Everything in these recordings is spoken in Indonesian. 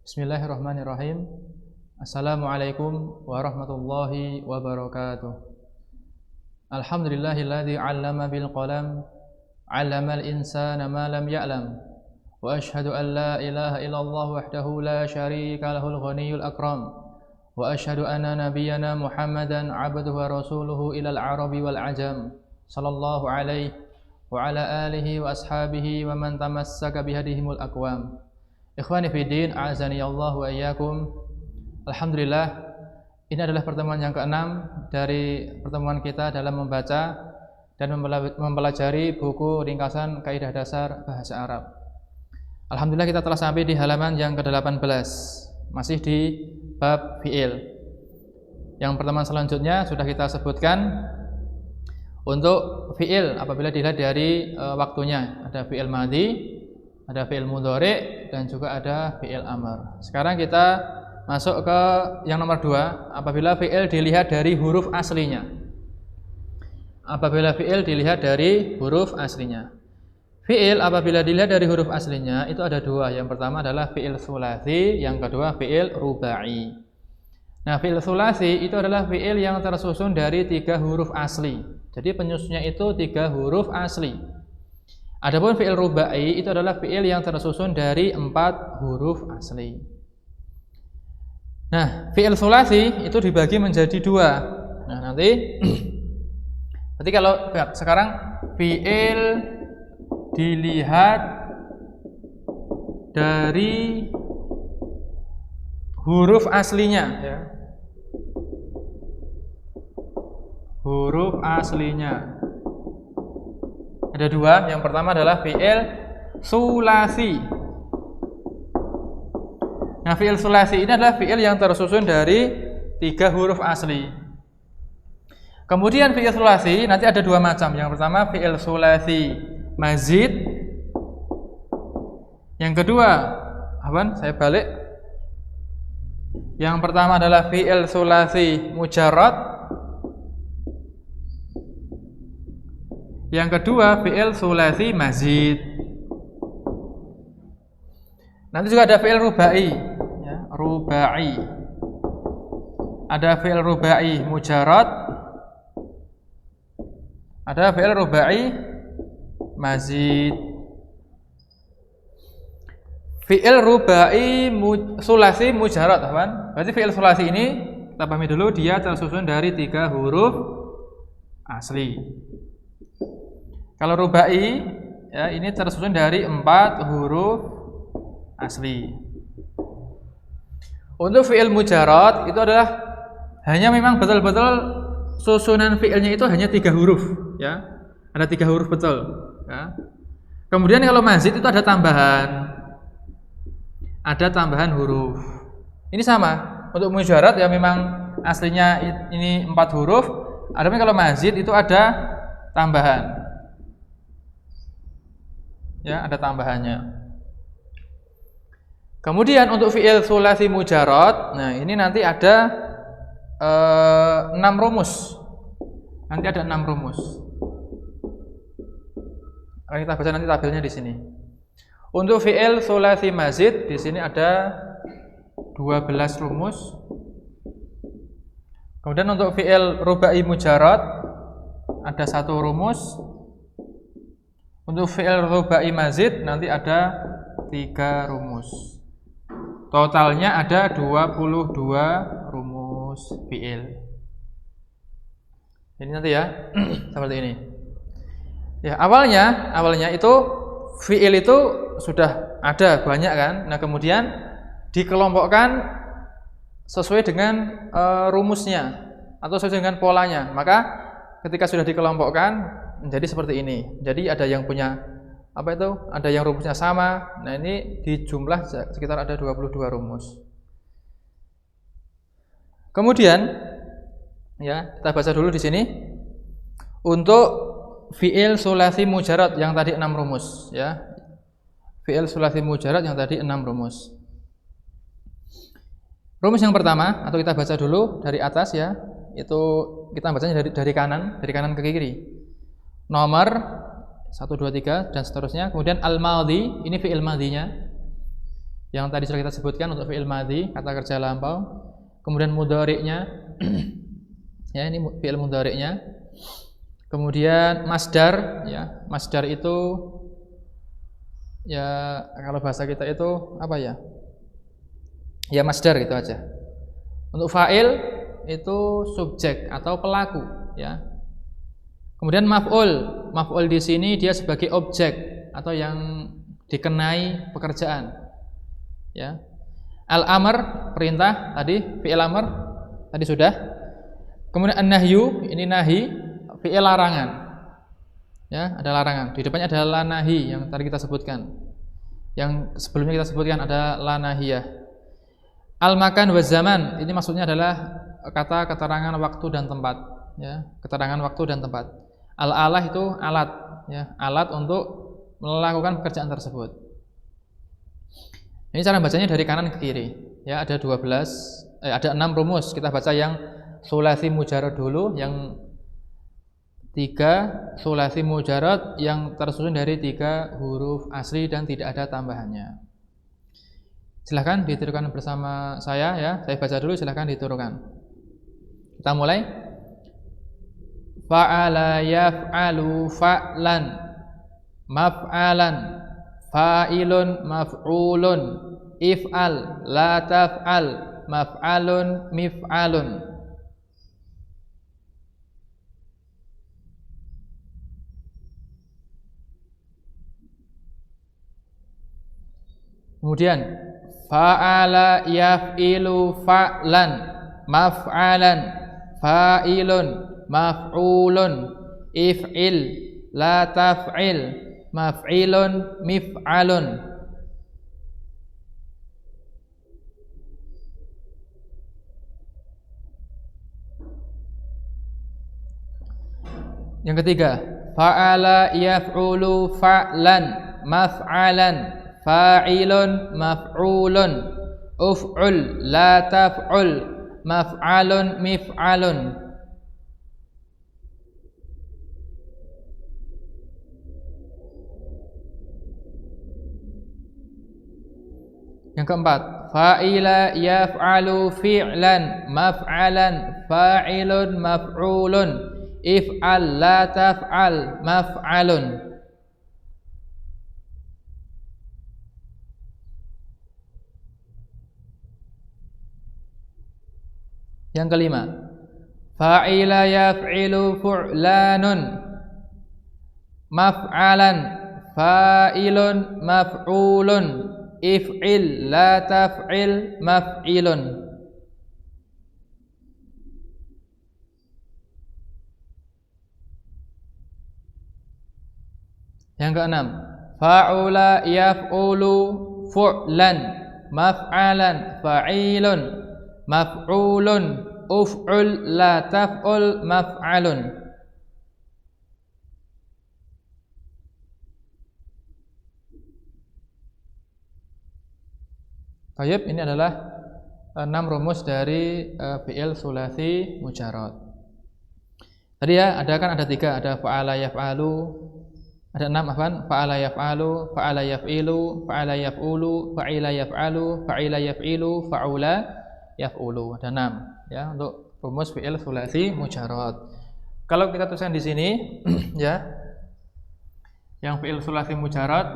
Bismillahirrahmanirrahim. Assalamualaikum warahmatullahi wabarakatuh. Alhamdulillahilladzi 'allama bil qalam, 'allamal insana ma lam ya'lam. Wa asyhadu an la ilaha illallah wahdahu la syarika lahul ghaniyyul akram. Wa asyhadu anna nabiyyana Muhammadan 'abduhu wa rasuluhu ilal arabi wal ajam. Sallallahu alaihi wa ala alihi wa ashabihi wa man tamassaka bihadihimul aqwam. Ikhwani fi din, a'azaniyallahu wa iyyakum. Alhamdulillah, ini adalah pertemuan yang ke-6 dari pertemuan kita dalam membaca dan mempelajari buku ringkasan Kaidah Dasar Bahasa Arab. Alhamdulillah kita telah sampai di halaman yang ke-18, masih di bab fi'il. Yang pertemuan selanjutnya sudah kita sebutkan untuk fi'il apabila dilihat dari waktunya, ada fi'il madhi, ada fi'il mudhari, dan juga ada fi'il amr. Sekarang kita masuk ke yang nomor 2, apabila fi'il dilihat dari huruf aslinya. Apabila fi'il dilihat dari huruf aslinya. Fi'il apabila dilihat dari huruf aslinya itu ada 2. Yang pertama adalah fi'il tsulasi, yang kedua fi'il rubai. Nah, fi'il tsulasi itu adalah fi'il yang tersusun dari 3 huruf asli. Jadi penyusunnya itu 3 huruf asli. Adapun fi'il rubai itu adalah fi'il yang tersusun dari 4 huruf asli. Nah, fi'il tsulasi itu dibagi menjadi 2. Nah, nanti kalau sekarang fi'il dilihat dari huruf aslinya, ya. Huruf aslinya ada 2. Yang pertama adalah fi'il tsulasi. Nah, fi'il tsulasi ini adalah fi'il yang tersusun dari 3 huruf asli. Kemudian fi'il tsulasi nanti ada 2 macam. Yang pertama fi'il tsulasi mazid. Yang kedua, saya balik. Yang pertama adalah fi'il tsulasi mujarrad. Yang kedua fi'il tsulasi mazid. Nanti juga ada fi'il rubai, ya, rubai. Ada fi'il rubai mujarrad. Ada fi'il rubai mazid. Fi'il rubai tsulasi mujarrad, teman. Berarti fi'il tsulasi ini kita pahami dulu, dia tersusun dari 3 huruf asli. Kalau rubai, ya, ini tersusun dari 4 huruf asli. Untuk fi'il mujarrad itu adalah hanya memang betul-betul susunan fi'ilnya itu hanya 3 huruf, ya. Ada 3 huruf betul, ya. Kemudian kalau mazid itu ada tambahan. Ada tambahan huruf. Ini sama. Untuk mujarrad ya memang aslinya ini 4 huruf. Adapun kalau mazid itu ada tambahan. Ya, ada tambahannya. Kemudian untuk fi'il tsulasi mujarrad, nah ini nanti ada 6 rumus. Nanti ada 6 rumus. Akan kita baca nanti tabelnya di sini. Untuk fi'il tsulasi mazid di sini ada 12 rumus. Kemudian untuk fi'il rubai mujarrad ada 1 rumus. Untuk fi'il rubai mazid nanti ada 3 rumus. Totalnya ada 22 rumus fi'il. Ini nanti ya, seperti ini. Ya, awalnya itu fi'il itu sudah ada banyak kan. Nah, kemudian dikelompokkan sesuai dengan rumusnya atau sesuai dengan polanya. Maka ketika sudah dikelompokkan menjadi seperti ini. Jadi ada yang punya ada yang rumusnya sama. Nah, ini di jumlah sekitar ada 22 rumus. Kemudian ya, kita baca dulu di sini. Untuk fi'il tsulasi mujarrad yang tadi 6 rumus, ya. Fi'il tsulasi mujarrad yang tadi 6 rumus. Rumus yang pertama, atau kita baca dulu dari atas ya. Itu kita bacanya dari kanan ke kiri. Nomor 1, 2, 3 dan seterusnya. Kemudian al-madhi, ini fi'il madhinya. yang tadi sudah kita sebutkan untuk fi'il madhi, kata kerja lampau. Kemudian mudhari'nya ya, ini fi'il mudhari'nya. Kemudian masdar ya. Masdar itu ya kalau bahasa kita itu apa ya? Ya masdar gitu aja. Untuk fa'il itu subjek atau pelaku ya. Kemudian maf'ul di sini dia sebagai objek atau yang dikenai pekerjaan. Ya. Al-amr perintah tadi, fi'il amr tadi sudah. Kemudian an-nahyu ini nahi, fi'il larangan. Ya, ada larangan. Di depannya ada la nahi yang tadi kita sebutkan. Yang sebelumnya kita sebutkan ada la nahiyah. Al-makan wa zaman ini maksudnya adalah kata keterangan waktu dan tempat, ya, keterangan waktu dan tempat. Al-alah itu alat, ya, alat untuk melakukan pekerjaan tersebut. Ini cara bacanya dari kanan ke kiri. Ya, ada 6 rumus. Kita baca yang sulasi mujarad dulu, yang 3 sulasi mujarad yang tersusun dari 3 huruf asli dan tidak ada tambahannya. Silahkan ditirukan bersama saya ya. Saya baca dulu, silahkan ditirukan. Kita mulai. Fa'ala yaf'alu fa'lan, maf'alan, fa'ilun maf'ulun, if'al la taf'al, maf'alun mif'alun. Kemudian fa'ala yaf'ilu fa'lan, maf'alan, fa'ilun maf'ulun, if'il la taf'il, maf'ilun mif'alun. Yang ketiga, fa'ala yaf'ulu fa'lan, maf'alan, fa'ilun maf'ulun, uf'ul la taf'ul, maf'alun mif'alun. Yang keempat, fa'ila yaf'alu fi'lan, maf'alan, fa'ilun maf'ulun, if'al la taf'al, maf'alun. Yang kelima, fa'ila yaf'ilu fu'lanun, maf'alan, fa'ilun maf'ulun, if'il la taf'il, maf'ilun. Yang keenam, fa'ula yaf'ulu fu'lan, maf'alan, fa'ilun maf'ulun, uf'ul la taf'ul, maf'alun. Baik, ini adalah 6 rumus dari fi'il sulasi mujarad. Tadi ya, ada 3, ada fa'ala yaf'alu, ada 6 apaan? Fa'ala yaf'alu, fa'ala yaf'ilu, fa'ala yaf'ulu, fa'ila yaf'alu, fa'ila yaf'ilu, fa'ula yaf'ulu. Ada 6 ya untuk rumus fi'il sulasi mujarad. Kalau kita tuliskan di sini ya, yang fi'il sulasi mujarad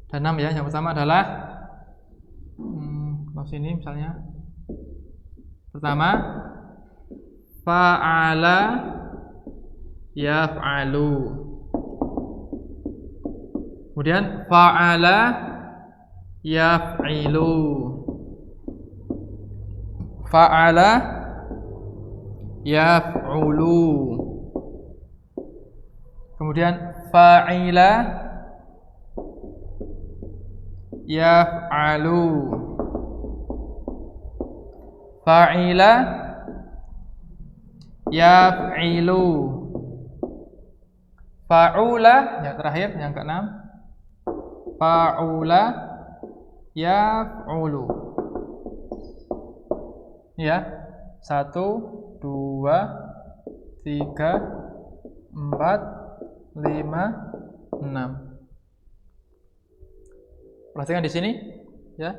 ada 6 ya. Yang pertama adalah sini misalnya, pertama fa'ala yaf'alu, kemudian fa'ala yaf'ilu, fa'ala yaf'ulu, kemudian fa'ila yaf'alu, fa'ila yaf'ilu, fa'ula yang terakhir, yang keenam, fa'ula yaf'ulu. Ya, 1, 2, 3, 4, 5, 6. Perhatikan di sini ya.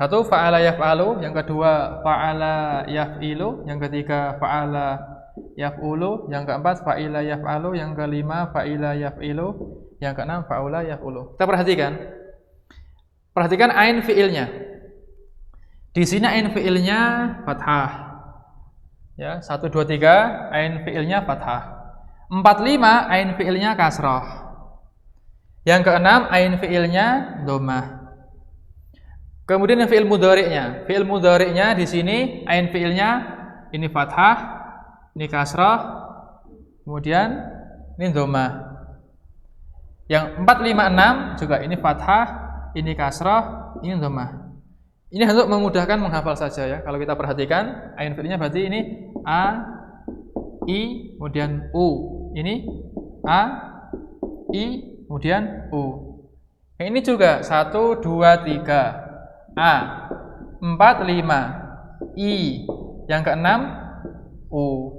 Satu fa'ala yaf'alu, yang kedua fa'ala yaf'ilu, yang ketiga fa'ala yaf'ulu, yang keempat fa'ila yaf'alu, yang kelima fa'ila yaf'ilu, yang keenam fa'ula yaf'ulu. Kita perhatikan ain fi'ilnya. Di sini ain fi'ilnya fathah. Ya, 1 2 3 ain fi'ilnya fathah. 4 5 ain fi'ilnya kasrah. Yang keenam ain fi'ilnya dhammah. Kemudian fi'il mudhari'nya. Fi'il mudhari'nya di sini ain fi'ilnya ini fathah, ini kasrah, kemudian ini dhammah. Yang 4 5 6 juga ini fathah, ini kasrah, ini dhammah. Ini untuk memudahkan menghafal saja ya. Kalau kita perhatikan ain fi'ilnya berarti ini a, i, kemudian u. Ini a, i, kemudian u. Yang ini juga 1 2 3 A, 4 5 I, yang keenam U.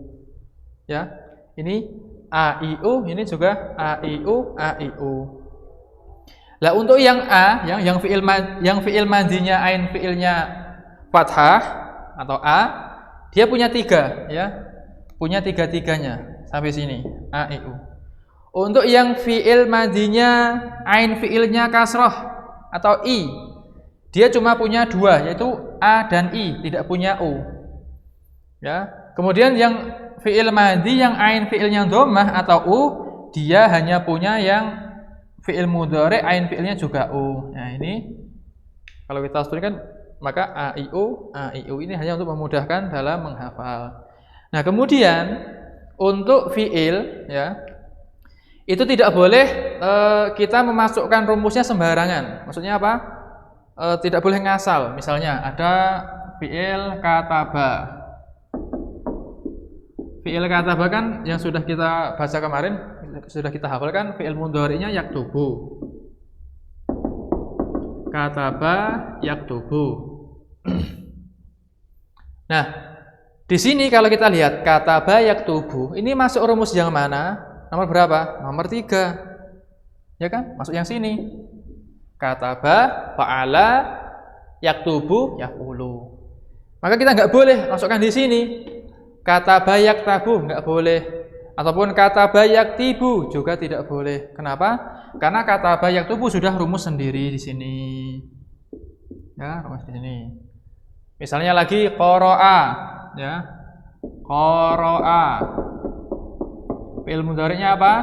Ya, ini A I U, ini juga A I U A I U. Lah untuk yang A, yang fi'il madinya ain fi'ilnya fathah atau A, dia punya 3 ya. Punya 3-3-nya sampai sini A I U. Untuk yang fi'il madinya ain fi'ilnya kasrah atau I, dia cuma punya 2, yaitu A dan I, tidak punya U. Ya. Kemudian yang fi'il madhi yang ain fi'ilnya dhammah atau U, dia hanya punya yang fi'il mudhari ain fi'ilnya juga U. Nah, ini kalau kita tuliskan maka A I U ini hanya untuk memudahkan dalam menghafal. Nah, kemudian untuk fi'il ya, itu tidak boleh kita memasukkan rumusnya sembarangan. Maksudnya apa? Tidak boleh ngasal. Misalnya ada fi'il kataba. Fi'il kataba kan yang sudah kita baca kemarin, sudah kita hafalkan, fi'il mudhari'nya yaktubu. Kataba yaktubu. Nah, di sini kalau kita lihat kataba yaktubu, ini masuk rumus yang mana? Nomor berapa? Nomor 3. Ya kan? Masuk yang sini. Kataba, fa'ala, yaktubu, yaf'ulu. Maka kita nggak boleh masukkan di sini. Kataba yaktabu nggak boleh. Ataupun kataba yaktibu juga tidak boleh. Kenapa? Karena kataba yaktubu sudah rumus sendiri di sini. Ya, rumus di sini. Misalnya lagi qara'a, ya. Qara'a. Fi'il mudhari'nya apa?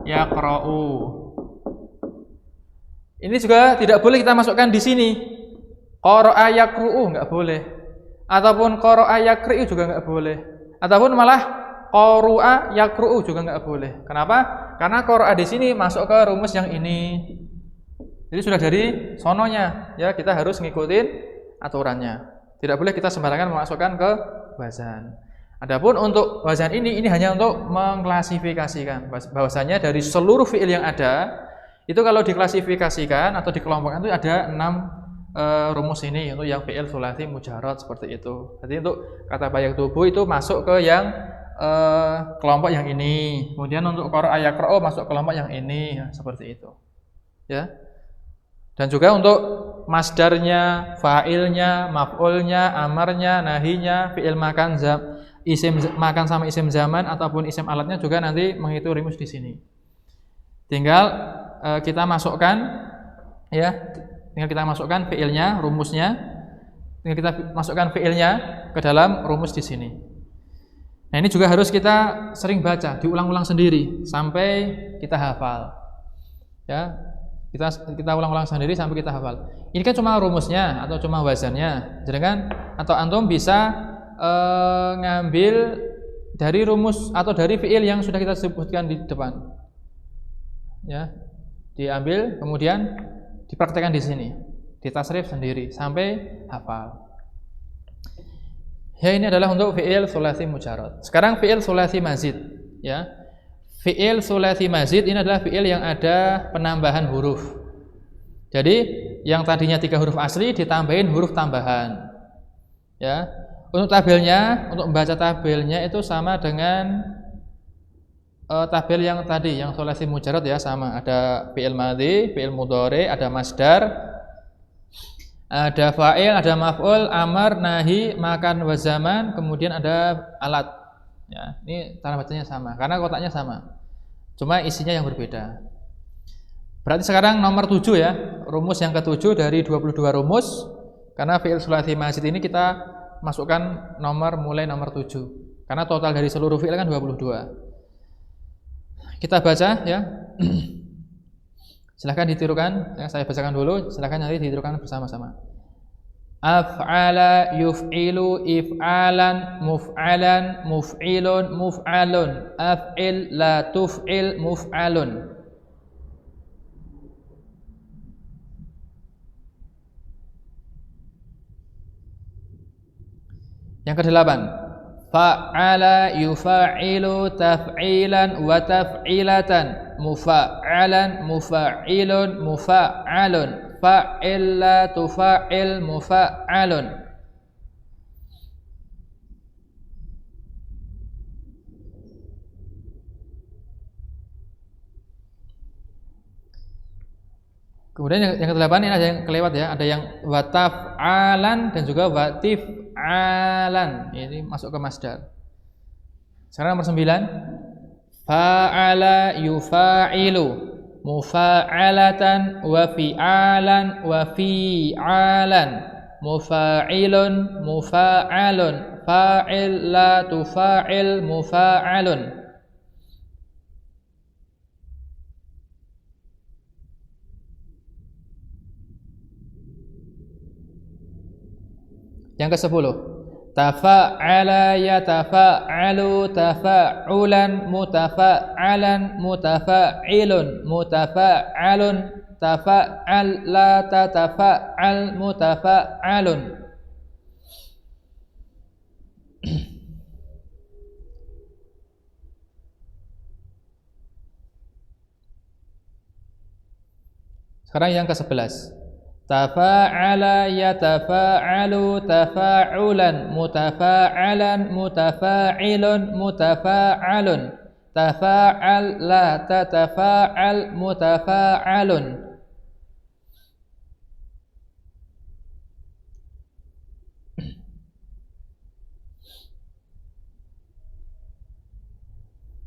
Yaqra'u. Ini juga tidak boleh kita masukkan di sini. Qara'a yaqru'u enggak boleh. Ataupun qara'a yaqri'u juga enggak boleh. Ataupun malah qara'a yaqru'u juga enggak boleh. Kenapa? Karena qara'a di sini masuk ke rumus yang ini. Jadi sudah dari sononya, ya kita harus ngikutin aturannya. Tidak boleh kita sembarangan memasukkan ke wazan. Adapun untuk wazan ini hanya untuk mengklasifikasikan bahwasanya dari seluruh fi'il yang ada, itu kalau diklasifikasikan atau dikelompokkan itu ada 6 rumus ini untuk yang fi'il tsulats mujarrad seperti itu. Jadi untuk kata bayak tubuh itu masuk ke yang kelompok yang ini. Kemudian untuk qara'a yaqra'u masuk kelompok yang ini, ya, seperti itu. Ya. Dan juga untuk masdarnya, fa'ilnya, maf'ulnya, amarnya, nahinya, fi'il makan, isim makan sama isim zaman ataupun isim alatnya juga nanti menghitung rumus di sini. Tinggal kita masukkan ya, tinggal kita masukkan fiilnya, rumusnya, tinggal kita masukkan fiilnya ke dalam rumus di sini. Nah, ini juga harus kita sering baca, diulang-ulang sendiri sampai kita hafal. Ya, kita ulang-ulang sendiri sampai kita hafal. Ini kan cuma rumusnya atau cuma wazannya, jadi kan atau antum bisa ngambil dari rumus atau dari fiil yang sudah kita sebutkan di depan. Ya, diambil kemudian dipraktekkan di sini, ditasrif sendiri sampai hafal. Ya, ini adalah untuk fi'il tsulats mujarrad. Sekarang fi'il tsulats mazid, ya. Fi'il tsulats mazid ini adalah fi'il yang ada penambahan huruf. Jadi yang tadinya 3 huruf asli ditambahin huruf tambahan. Ya. Untuk tabelnya, untuk membaca tabelnya itu sama dengan tabel yang tadi, yang tsulats mujarrad ya, sama. Ada fi'il madhi, fi'il mudhari, ada masdar, Ada fa'il, ada maf'ul, amar, nahi, makan wa zaman, kemudian ada alat. Ya, ini cara bacanya sama karena kotaknya sama. Cuma isinya yang berbeda. Berarti sekarang nomor 7 ya. Rumus yang ke-7 dari 22 rumus. Karena fi'il sulasi mazid ini kita masukkan mulai nomor 7. Karena total dari seluruh fi'il kan 22. Kita baca ya. Silahkan ditirukan, ya, saya bacakan dulu, silahkan nanti ditirukan bersama-sama. Af'ala yuf'ilu if'alan muf'alan muf'ilun muf'alun af'il la tuf'il muf'alun. Yang ke-8, fa'ala yufa'ilu taf'ilan wa taf'ilatan mufa'alan mufa'ilun mufa'alun fa'il la tufa'il mufa'alun. Kemudian yang ke-8 ini ada yang kelewat ya, ada yang wataf'alan dan juga watif'alan. Ini masuk ke masdar. Sekarang nomor 9. Fa'ala yufa'ilu mufa'alatan wa fi'alan wa fi'alan mufa'ilun mufa'alun fa'il la tufa'il mufa'alun. Yang ke-10, tafa'ala yatafa'alu tafa'ulan mutafa'alan mutafa'ilun mutafa'alun tafa'al la tatafa'al mutafa'alun. Sekarang yang ke-11. Tafa'ala yatafa'alu tafa'ulan mutafa'alan mutafa'ilun mutafa'alun tafa'al la tatafa'al mutafa'alun.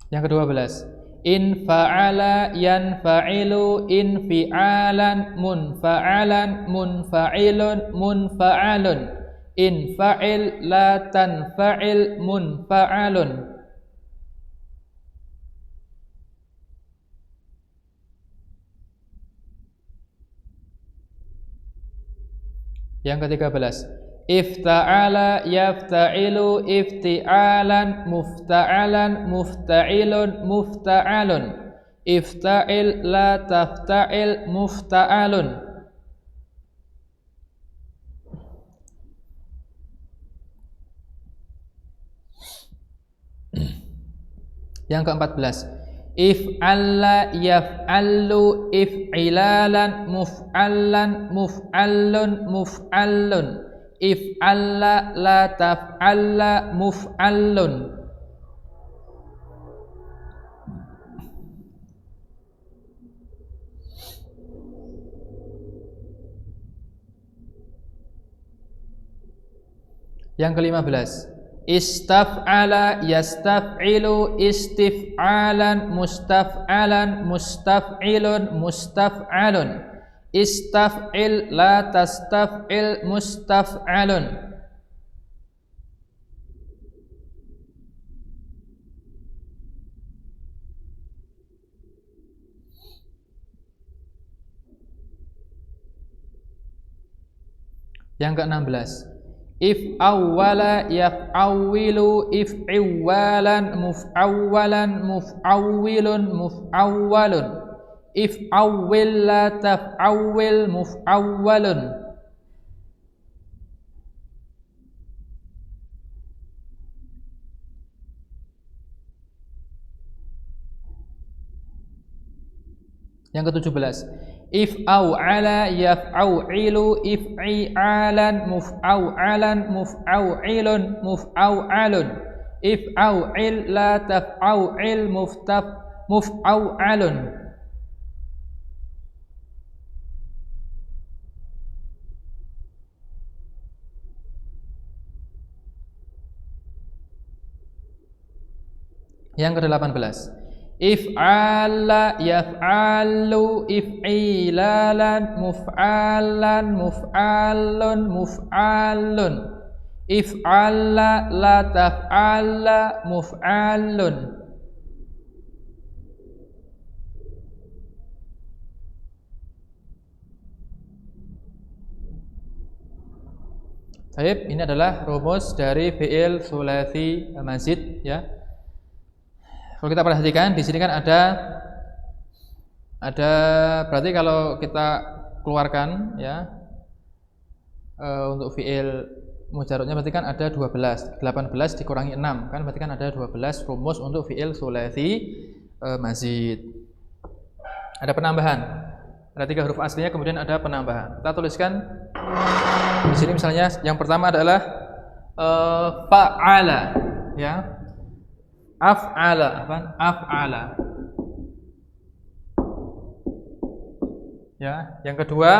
Yang ke-12. In fa'ala yanfa'ilu in fi'alan munfa'alan munfa'ilun munfa'alun in fa'il la tanfa'il munfa'alun. Yang ke-13. Ifta'ala yafta'ilu ifti'alan mufta'alan mufta'ilun mufta'alun ifta'il la tafta'il mufta'alun. Yang ke-14. If'alla yaf'allu if'ilalan muf'allan muf'allun muf'allun if'alla la taf'alla muf'allun. Yang ke-15. Istaf'ala yastaf'ilu istif'alan mustaf'alan mustaf'ilun mustaf'alun istaf'il la tastaf'il mustaf'alun. Yang ke-16. If awwala yaf'awwilu if'iwalan muf'awwalan muf'awwilun muf'awwalun if'awwil la taf'awwil muf'awwalun. Yang ke-17. If aw'ala yaf'aw'ilu if'i'alan muf'aw'alan muf'aw'ilun muf'aw'alun if'aw'il la taf'aw'il muf'aw'alun. Yang ke-18. If'ala yaf'alu if'ilalan muf'alan muf'alun muf'alun. If'ala la taf'ala muf'alun. Baik, ini adalah rumus dari fi'il tsulats mazid ya. Kalau kita perhatikan di sini kan ada berarti kalau kita keluarkan ya untuk fi'il mujarradnya berarti kan ada 12. 18 dikurangi 6 kan berarti kan ada 12 rumus untuk fi'il tsulats mazid. Ada penambahan. Ada 3 huruf aslinya kemudian ada penambahan. Kita tuliskan di sini misalnya yang pertama adalah fa'ala ya. Af'ala apa? Af'ala. Ya, yang kedua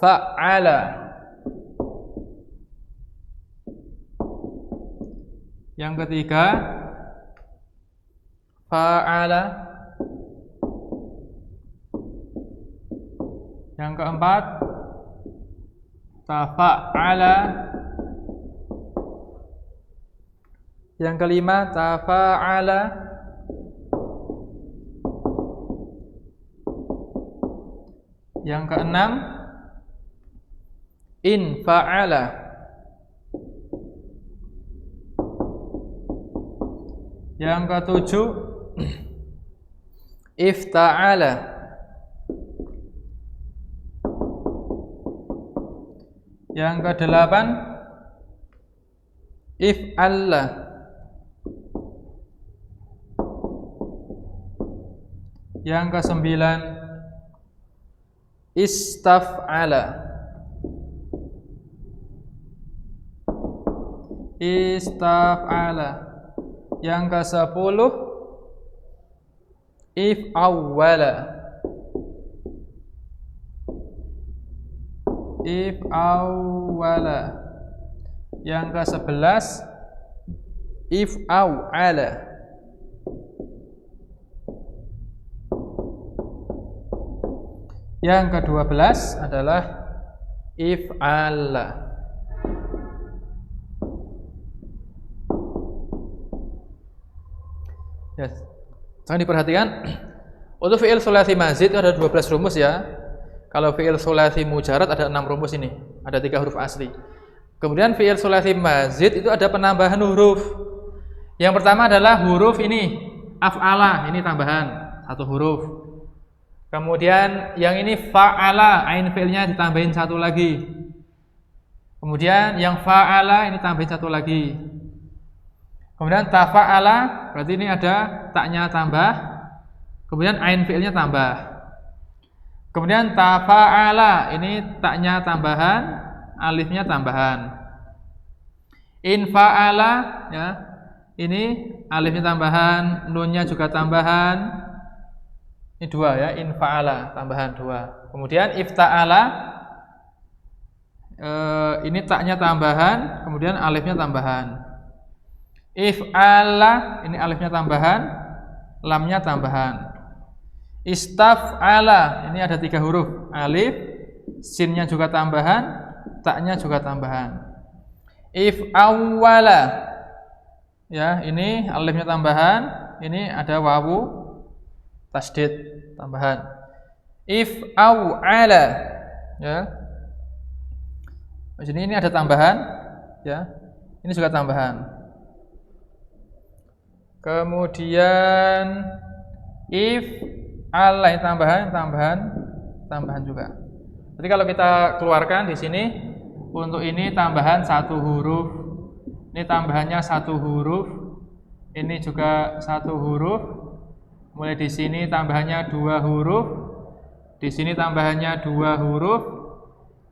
fa'ala. Yang ketiga fa'ala. Yang keempat tafa'ala. Yang kelima tafa'ala. Yang keenam infa'ala. Yang ketujuh ifta'ala. Yang kedelapan if'alla. Yang kesembilan istaf'ala. Istaf'ala. Yang ke-10 if'awwala. If'awwala. Yang ke-11 if'aw'ala. Yang ke-12 adalah if'ala. Yes. Jangan diperhatikan untuk fi'il tsulats mazid ada 12 rumus ya. Kalau fi'il tsulats mujarrad ada 6 rumus ini, ada 3 huruf asli. Kemudian fi'il tsulats mazid itu ada penambahan huruf. Yang pertama adalah huruf ini af'ala, ini tambahan 1 huruf. Kemudian yang ini fa'ala, ain fi'ilnya ditambahin 1 lagi. Kemudian yang fa'ala ini tambahin 1 lagi. Kemudian tafa'ala, berarti ini ada taknya tambah. Kemudian ain fi'ilnya tambah. Kemudian tafa'ala, ini taknya tambahan, alifnya tambahan. Infa'ala, ya, ini alifnya tambahan, nunnya juga tambahan. Ini 2 ya, infa'ala tambahan 2. Kemudian ifta'ala, ini taknya tambahan, kemudian alifnya tambahan. If'ala, ini alifnya tambahan, lamnya tambahan. Istaf'ala, ini ada 3 huruf, alif, sinnya juga tambahan, taknya juga tambahan. If'awwala, ya, ini alifnya tambahan, ini ada wawu tasdid tambahan. If'aw'ala, ya. Di sini ini ada tambahan, ya. Ini juga tambahan. Kemudian if'ala, ini tambahan juga. Jadi kalau kita keluarkan di sini untuk ini tambahan 1 huruf, ini tambahannya 1 huruf, ini juga 1 huruf. Mulai di sini tambahannya 2 huruf, di sini tambahannya 2 huruf,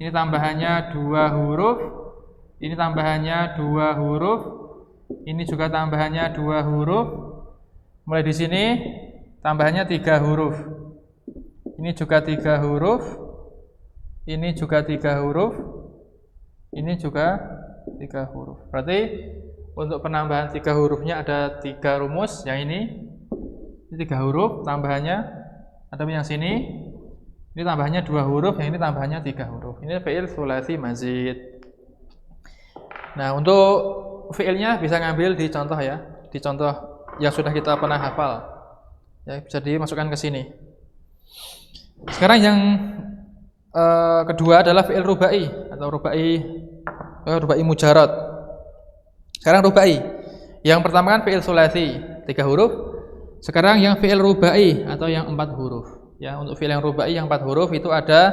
ini tambahannya 2 huruf, ini tambahannya 2 huruf, ini juga tambahannya 2 huruf. Mulai di sini tambahannya 3 huruf, ini juga 3 huruf, ini juga 3 huruf, ini juga 3 huruf. Berarti Untuk penambahan 3 hurufnya ada 3 rumus. Yang ini 3 huruf, tambahannya ada yang sini. Ini tambahannya 2 huruf, yang ini tambahannya 3 huruf. Ini fi'il tsulasi mazid. Nah, untuk fi'ilnya bisa ngambil di contoh ya, di contoh yang sudah kita pernah hafal. Ya, bisa dimasukkan ke sini. Sekarang yang kedua adalah fi'il rubai atau rubai mujarad. Sekarang rubai. Yang pertama kan fi'il tsulasi 3 huruf. Sekarang yang fi'il rubai atau yang 4 huruf. Ya, untuk fi'il yang rubai yang 4 huruf itu ada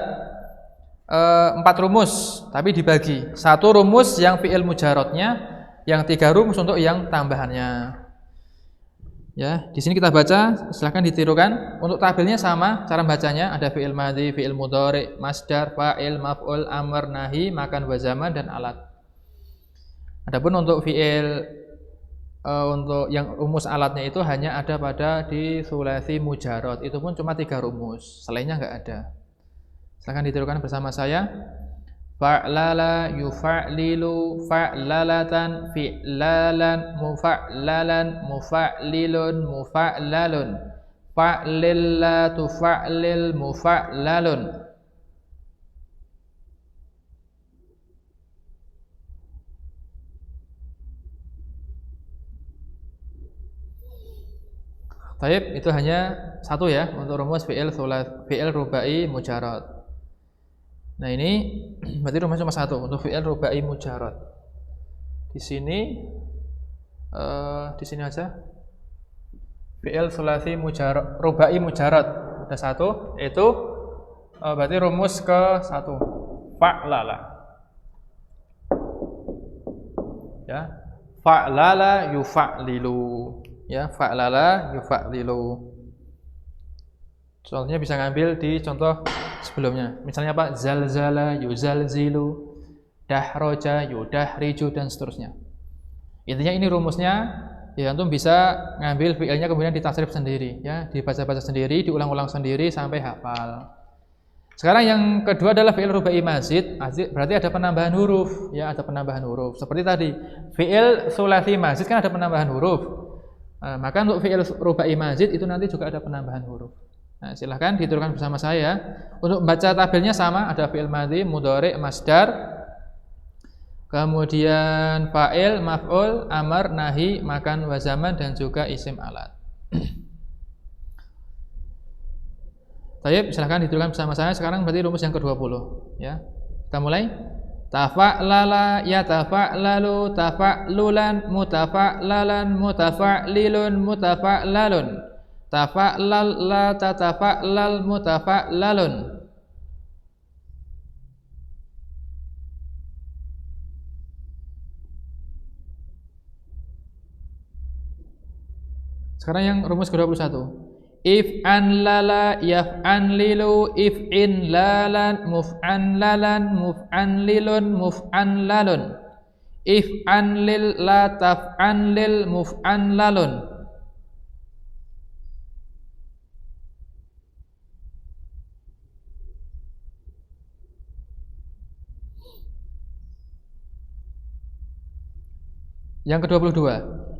4 rumus, tapi dibagi. 1 rumus yang fi'il mujaradnya, yang 3 rumus untuk yang tambahannya. Ya, di sini kita baca, silahkan ditirukan. Untuk tabelnya sama, cara bacanya ada fi'il madhi, fi'il mudhari, masdar, fa'il, maf'ul, amr, nahi, makan wa zaman dan alat. Adapun untuk fi'il untuk yang rumus alatnya itu hanya ada pada di tsulasi mujarad. Itu pun cuma 3 rumus, selainnya enggak ada. Silakan ditirukan bersama saya. Fa'lala yufa'lilu fa'lalatan fi'lalan mufa'lalan mufa'lilun mufa'lalun fa'lilla tufa'lil mufa'lalun. Baik, itu hanya 1 ya untuk rumus fi'il rubai mujarad. Nah, ini berarti rumusnya cuma 1 untuk fi'il rubai mujarad. Di sini aja. Fi'il tsulasi mujarad, rubai mujarad. Ada 1, itu berarti rumus ke 1. Fa'lala. Ya. Fa'lala yufa'lilu. Ya, fa'lala yufa'lilu. Contohnya bisa ngambil di contoh sebelumnya. Misalnya apa? Zalzala yuzalzilu, dahroja yudahriju dan seterusnya. Intinya ini rumusnya, ya antum bisa ngambil fi'ilnya kemudian ditasrif sendiri, ya, dibaca-baca sendiri, diulang-ulang sendiri sampai hafal. Sekarang yang kedua adalah fi'il rubai mazid, berarti ada penambahan huruf, ya, ada penambahan huruf. Seperti tadi, fi'il tsulasi mazid kan ada penambahan huruf. Maka untuk fi'il rubai mazid itu nanti juga ada penambahan huruf. Nah, silahkan dituliskan bersama saya. Untuk membaca tabelnya sama, ada fi'il madhi, mudhari, masdar, kemudian fa'il, maf'ul, amar, nahi, makan wa zaman dan juga isim alat. Baik, silahkan dituliskan bersama saya. Sekarang berarti rumus yang ke-20, ya. Kita mulai. Tafa'lala yatafa'lalu tafa'lulan mutafa'lalan mutafa'lilun mutafa'lalun tafa'lal la tatafa'lal mutafa'lalun. Sekarang yang rumus ke-21. If'an lala yaf'an lilu if'in lalan muf'an lalan muf'an lilun muf'an lalun if'an lil la taf'an lil muf'an lalun. Yang ke-22.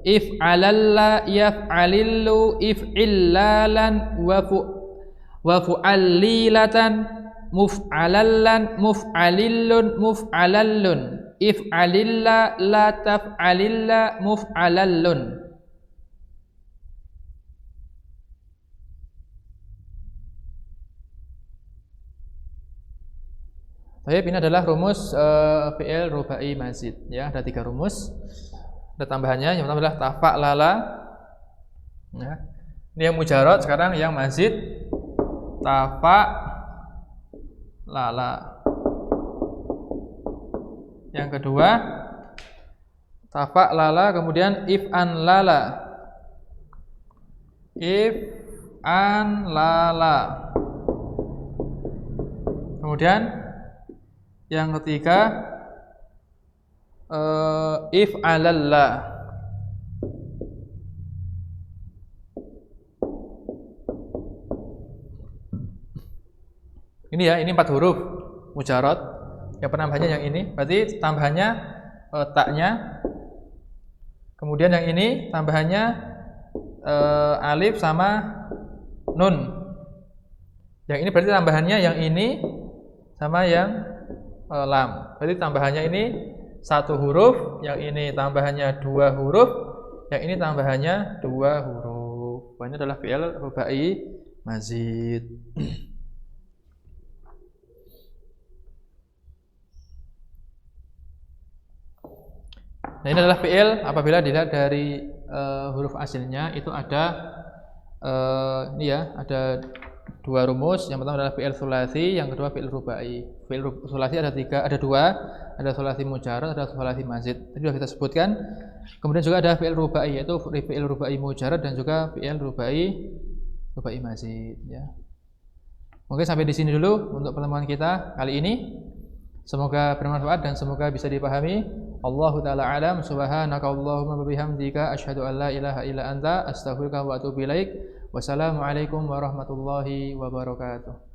If'alalla yaf'alillu if'illalan wa fu'allilatan muf'alallan muf'alillun muf'alallun if'alilla la taf'alilla muf'alallun. Baik, ini adalah rumus fi'il rubai mazid, ya, ada 3 rumus. Ada tambahannya, yang pertama adalah tafa'lala, ya. Ini yang mujarad. Sekarang yang mazid, tafa'lala. Yang kedua tafa'lala, kemudian if'an lala, if'an lala. Kemudian yang ketiga if'alalla. Ini ya, ini 4 huruf mujarad. Yang penambahannya yang ini, berarti tambahannya taknya Kemudian yang ini tambahannya alif sama nun. Yang ini berarti tambahannya yang ini sama yang lam. Berarti tambahannya ini 1 huruf, yang ini tambahannya 2 huruf, yang ini tambahannya 2 huruf. Ini adalah fi'il rubai mazid. Nah, ini adalah fi'il apabila dilihat dari huruf aslinya itu ada ini ya, ada 2 rumus. Yang pertama adalah fi'il sulasi, yang kedua fi'il rubai. Fi'il sulasi ada 2, ada sulasi mujarrad, ada sulasi mazid. Tadi sudah kita sebutkan. Kemudian juga ada fi'il rubai, yaitu fi'il rubai mujarrad dan juga fi'il rubai mazid ya. Mungkin sampai di sini dulu untuk pertemuan kita kali ini. Semoga bermanfaat dan semoga bisa dipahami. Allahu ta'ala alam. Subhanaka Allahumma wa bihamdika asyhadu an la ilaha illa anta astaghfiruka wa atubu ilaik. Wassalamualaikum warahmatullahi wabarakatuh.